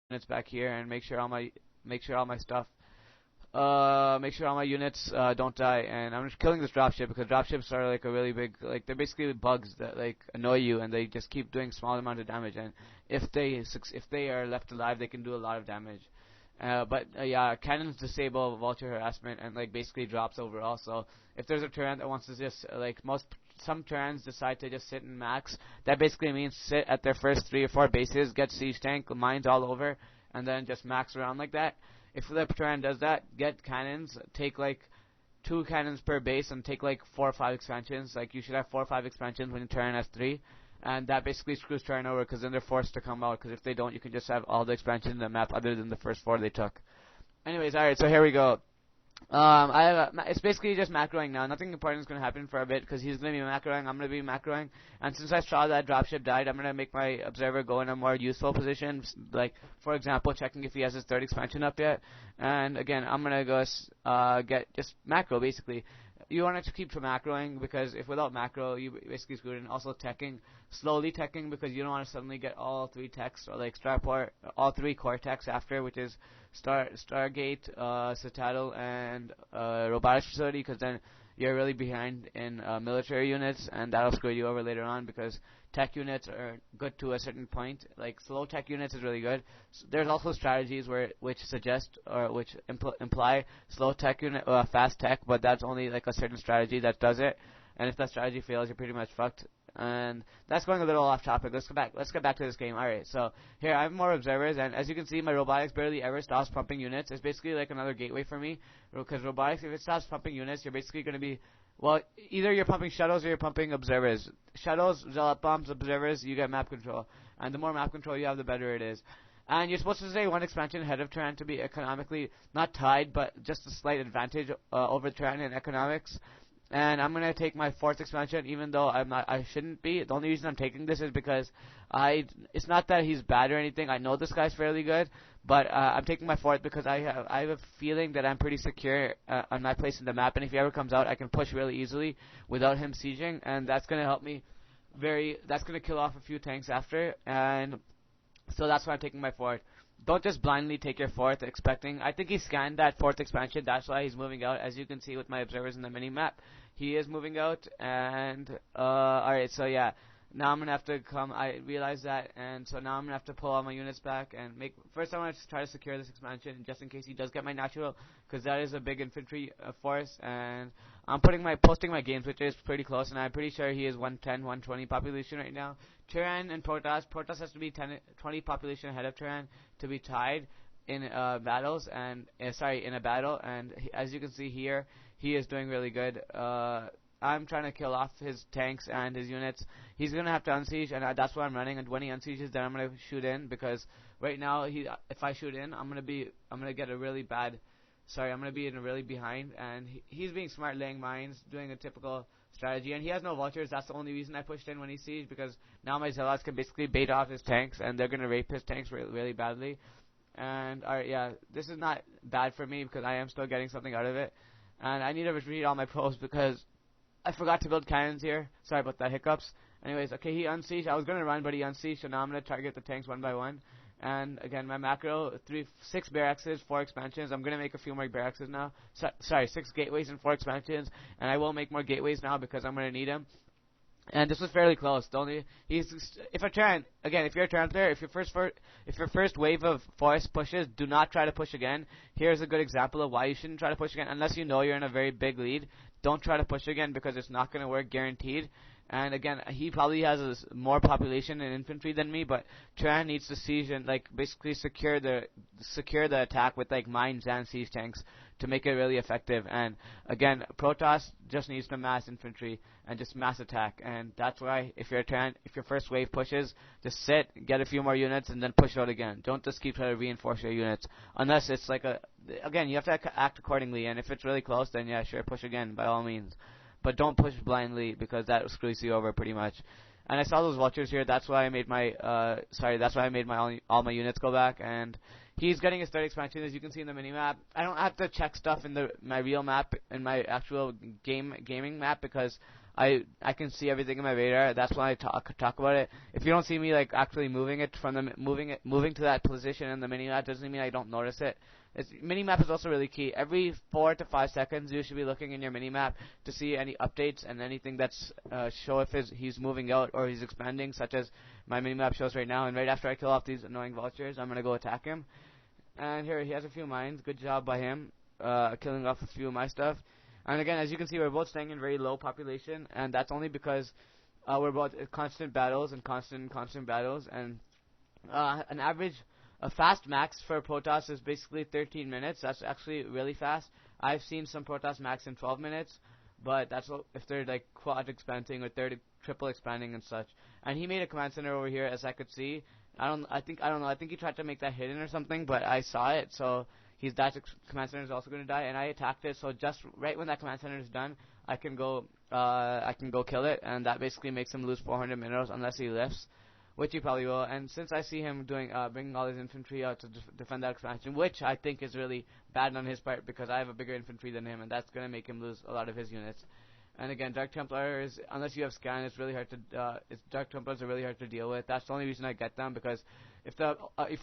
units back here and make sure all my units don't die. And I'm just killing this dropship because dropships are like a really big, like they're basically bugs that like annoy you and they just keep doing small amount of damage. And if they are left alive, they can do a lot of damage. But yeah, cannons disable vulture harassment and like basically drops overall. So if there's a Terran that wants to just some Terrans decide to just sit in max, that basically means sit at their first 3 or 4 bases, get siege tank mines all over, and then just max around like that. If the Terran does that, get cannons, take like 2 cannons per base, and take like 4 or 5 expansions. Like you should have 4 or 5 expansions when Terran has 3. And that basically screws Terran over because then they're forced to come out. Because if they don't, you can just have all the expansions in the map other than the first 4 they took. Anyways, alright, so here we go. It's basically just macroing now. Nothing important is going to happen for a bit because he's going to be macroing. I'm going to be macroing. And since I saw that dropship died, I'm going to make my observer go in a more useful position. Like, for example, checking if he has his 3rd expansion up yet. And again, I'm going to go get just macro, basically. You want to keep macroing because if without macro, you basically screwed. And also slowly teching because you don't want to suddenly get all 3 techs or like Starport, all 3 core techs after, which is Stargate, Citadel, and Robotics Facility, because then you're really behind in military units, and that'll screw you over later on because tech units are good to a certain point. Like slow tech units is really good. There's also strategies which suggest or which imply slow tech unit, fast tech, but that's only like a certain strategy that does it. And if that strategy fails, you're pretty much fucked. And that's going a little off topic. Let's get back to this game. Alright, so here I have more observers, and as you can see, my robotics barely ever stops pumping units. It's basically like another gateway for me, because robotics, if it stops pumping units, you're basically going to be, well, either you're pumping shuttles or you're pumping observers. Shuttles, zealot bombs, observers, you get map control. And the more map control you have, the better it is. And you're supposed to stay 1 expansion ahead of Terran to be economically, not tied, but just a slight advantage over Terran in economics. And I'm gonna take my 4th expansion, even though I shouldn't be. The only reason I'm taking this is because it's not that he's bad or anything. I know this guy's fairly good, but I'm taking my 4th because I have a feeling that I'm pretty secure on my place in the map. And if he ever comes out, I can push really easily without him sieging, and that's gonna help me that's gonna kill off a few tanks after. And so that's why I'm taking my 4th. Don't just blindly take your 4th expecting. I think he scanned that 4th expansion. That's why he's moving out. As you can see with my observers in the mini-map, he is moving out. And, alright, so yeah. Now I'm going to have to I realize that. And so now I'm going to have to pull all my units back and first I want to try to secure this expansion just in case he does get my natural. Because that is a big infantry force. And I'm posting my games, which is pretty close. And I'm pretty sure he is 110, 120 population right now. Terran and Protoss has to be 20 population ahead of Terran to be tied in battles and in a battle. And as you can see here, he is doing really good. I'm trying to kill off his tanks and his units. He's gonna have to unsiege, and that's why I'm running. And when he unsieges, then I'm gonna shoot in because right now if I shoot in, I'm gonna be in a really behind. And he's being smart, laying mines, doing a typical strategy, and he has no vultures. That's the only reason I pushed in when he sieged, because now my zealots can basically bait off his tanks, and they're gonna rape his tanks really badly. And alright, yeah, this is not bad for me because I am still getting something out of it. And I need to read all my pros because I forgot to build cannons here. Sorry about that, hiccups. Anyways, okay, he unsieged. I was gonna run, but he unsieged, so now I'm gonna target the tanks one by one. And again, my macro, 6 barracks, 4 expansions. I'm gonna make a few more barracks now. 6 gateways and 4 expansions. And I will make more gateways now because I'm gonna need them. And this was fairly close. If you're a Terran player, if your first wave of force pushes, do not try to push again. Here's a good example of why you shouldn't try to push again unless you know you're in a very big lead. Don't try to push again because it's not going to work, guaranteed. And again, he probably has more population and infantry than me, but Terran needs to siege and like basically secure the attack with like mines and siege tanks to make it really effective. And again, Protoss just needs to mass infantry and just mass attack. And that's why if you're a Terran, if your first wave pushes, just sit, get a few more units, and then push out again. Don't just keep trying to reinforce your units unless it's like again, you have to act accordingly. And if it's really close, then yeah, sure, push again by all means. But don't push blindly because that screws you over pretty much. And I saw those vultures here. That's why I made my all my units go back. And he's getting his 3rd expansion, as you can see in the mini map. I don't have to check stuff in my real map, in my actual gaming map, because I can see everything in my radar. That's when I talk about it. If you don't see me like actually moving it from the moving to that position in the mini map, doesn't mean I don't notice it. Mini map is also really key. Every 4 to 5 seconds, you should be looking in your mini map to see any updates and anything that's show if he's moving out or he's expanding, such as my mini map shows right now. And right after I kill off these annoying vultures, I'm gonna go attack him. And here he has a few mines. Good job by him, killing off a few of my stuff. And again, as you can see, we're both staying in very low population, and that's only because we're both constant battles and constant battles. And an average, a fast max for Protoss is basically 13 minutes. That's actually really fast. I've seen some Protoss max in 12 minutes, but that's if they're like quad expanding or third triple expanding and such. And he made a command center over here, as I could see. I don't know. I think he tried to make that hidden or something, but I saw it, so. That command center is also going to die, and I attacked it. So just right when that command center is done, I can go kill it, and that basically makes him lose 400 minerals unless he lifts, which he probably will. And since I see him doing bringing all his infantry out to defend that expansion, which I think is really bad on his part because I have a bigger infantry than him, and that's going to make him lose a lot of his units. And again, Dark Templars, unless you have scan, it's really hard to. Dark Templars are really hard to deal with. That's the only reason I get them, because if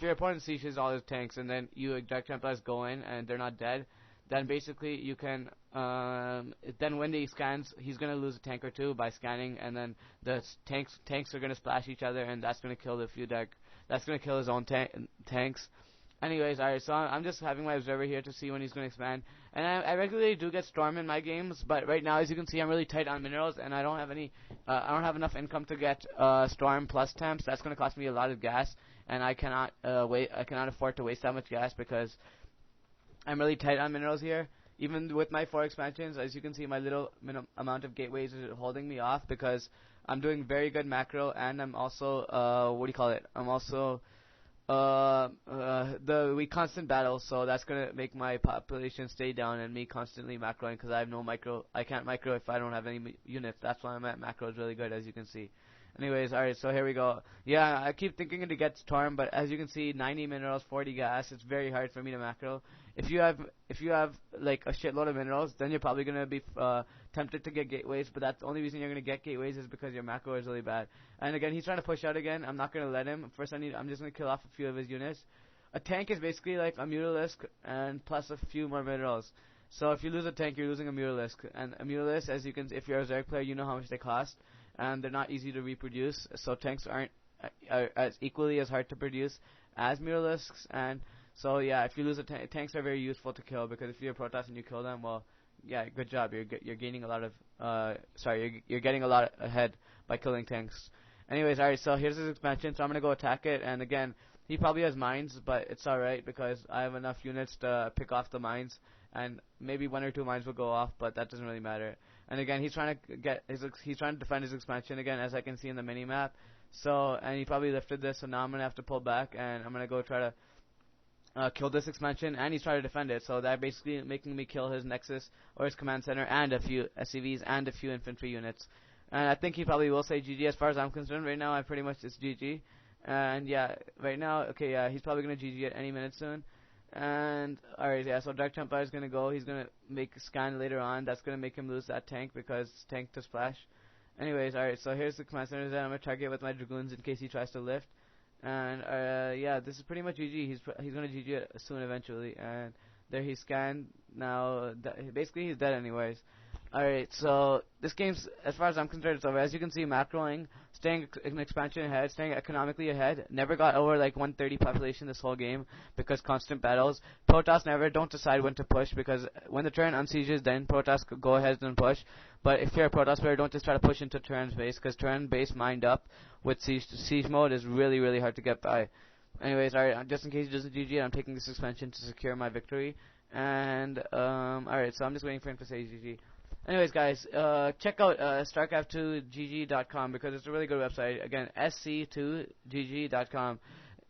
your opponent sieges all his tanks and then you Dark Templars go in and they're not dead, then basically you can. Then when he scans, he's gonna lose a tank or two by scanning, and then the tanks are gonna splash each other, and that's gonna kill the few dark. That's gonna kill his own tanks. Anyways, alright, so I'm just having my observer here to see when he's going to expand. And I regularly do get Storm in my games, but right now, as you can see, I'm really tight on minerals, and I don't have enough income to get Storm plus temps. That's going to cost me a lot of gas, and I cannot afford to waste that much gas because I'm really tight on minerals here. Even with my 4 expansions, as you can see, my little amount of gateways is holding me off because I'm doing very good macro, and I'm also, I'm also we constant battle, so that's gonna make my population stay down and me constantly macroing because I have no micro. I can't micro if I don't have any units. That's why I'm at macro is really good, as you can see. Anyways, alright, so here we go. Yeah, I keep thinking to get Storm, but as you can see, 90 minerals, 40 gas. It's very hard for me to macro. If you have like a shitload of minerals, then you're probably gonna be tempted to get gateways. But that's the only reason you're gonna get gateways is because your macro is really bad. And again, he's trying to push out again. I'm not gonna let him. First, I'm just gonna kill off a few of his units. A tank is basically like a Mutalisk and plus a few more minerals. So if you lose a tank, you're losing a Mutalisk. And a Mutalisk, as you can, if you're a Zerg player, you know how much they cost. And they're not easy to reproduce, so tanks aren't as equally as hard to produce as Mutalisks. And so yeah, if you lose a tanks are very useful to kill, because if you're a Protoss and you kill them, well, yeah, good job. You're gaining a lot of you're getting a lot ahead by killing tanks. Anyways, alright, so here's his expansion. So I'm gonna go attack it, and again, he probably has mines, but it's alright because I have enough units to pick off the mines, and maybe 1 or 2 mines will go off, but that doesn't really matter. And again, he's trying to defend his expansion again, as I can see in the mini map. So, and he probably lifted this, so now I'm gonna have to pull back, and I'm gonna go try to kill this expansion, and he's trying to defend it. So that basically making me kill his nexus or his command center and a few SCVs and a few infantry units. And I think he probably will say GG. As far as I'm concerned, right now I pretty much it's GG. And yeah, right now, okay, yeah, he's probably gonna GG at any minute soon. And alright, yeah, so Dark Templar is gonna go. He's gonna make a scan later on. That's gonna make him lose that tank because tank to splash. Anyways, alright, so here's the command center that I'm gonna target with my dragoons in case he tries to lift. And yeah, this is pretty much GG. He's gonna GG it soon eventually. And there he scanned. Now basically he's dead anyways. Alright, so this game's, as far as I'm concerned, it's over. As you can see, macroing, staying in expansion ahead, staying economically ahead. Never got over like 130 population this whole game because constant battles. Protoss never don't decide when to push, because when the turn unsieges, then Protoss go ahead and push. But if you're a Protoss player, don't just try to push into Terran's base, because Terran base mined up with siege mode is really, really hard to get by. Anyways, alright, just in case he doesn't GG, I'm taking this expansion to secure my victory. And alright, so I'm just waiting for him to say GG. Anyways, guys, check out Starcraft2gg.com because it's a really good website. Again, sc2gg.com.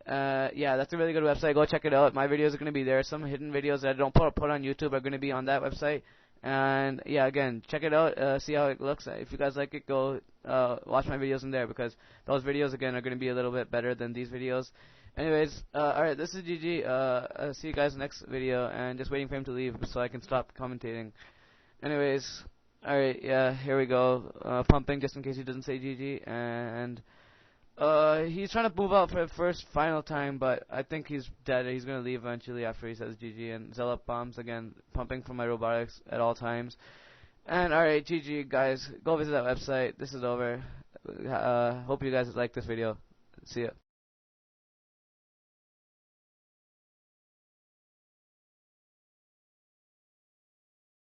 Yeah, that's a really good website. Go check it out. My videos are going to be there. Some hidden videos that I don't put on YouTube are going to be on that website. And yeah, again, check it out. See how it looks. If you guys like it, go watch my videos in there, because those videos again are going to be a little bit better than these videos. Anyways, alright, this is GG. See you guys next video, and just waiting for him to leave so I can stop commentating. Anyways, Alright, yeah, here we go. Pumping just in case he doesn't say GG. And he's trying to move out for the first final time, but I think he's dead. He's gonna leave eventually after he says GG. And Zellup bombs again, pumping for my robotics at all times. And alright, GG guys. Go visit that website. This is over. Hope you guys like this video. See ya.